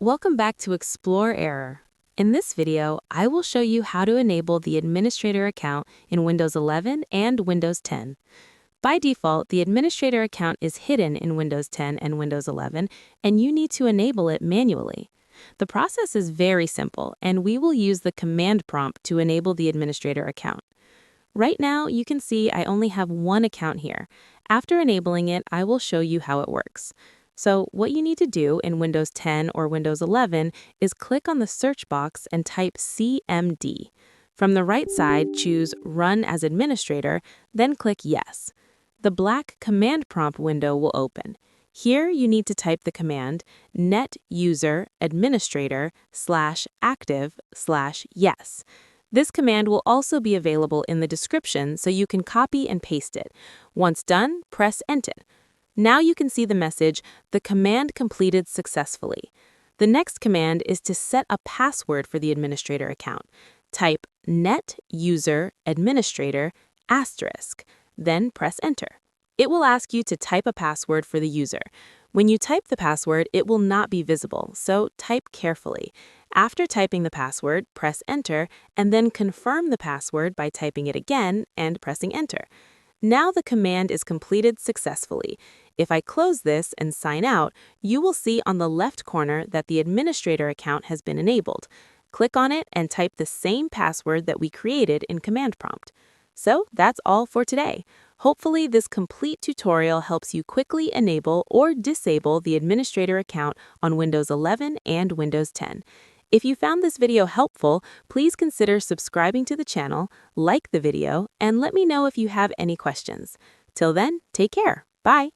Welcome back to Explore Error. In this video, I will show you how to enable the administrator account in Windows 11 and Windows 10. By default, the administrator account is hidden in Windows 10 and Windows 11, and you need to enable it manually. The process is very simple, and we will use the command prompt to enable the administrator account. Right now, you can see I only have one account here. After enabling it, I will show you how it works. So what you need to do in Windows 10 or Windows 11 is click on the search box and type CMD. From the right side, choose Run as Administrator, then click Yes. The black command prompt window will open. Here you need to type the command netuser administrator/active/yes. This command will also be available in the description so you can copy and paste it. Once done, press Enter. Now you can see the message, "The command completed successfully." The next command is to set a password for the administrator account. Type netuser/administrator*, then press Enter. It will ask you to type a password for the user. When you type the password, it will not be visible, so type carefully. After typing the password, press Enter, and then confirm the password by typing it again and pressing Enter. Now the command is completed successfully. If I close this and sign out, you will see on the left corner that the administrator account has been enabled. Click on it and type the same password that we created in command prompt. So that's all for today. Hopefully this complete tutorial helps you quickly enable or disable the administrator account on Windows 11 and Windows 10. If you found this video helpful, please consider subscribing to the channel, like the video, and let me know if you have any questions. Till then, take care. Bye.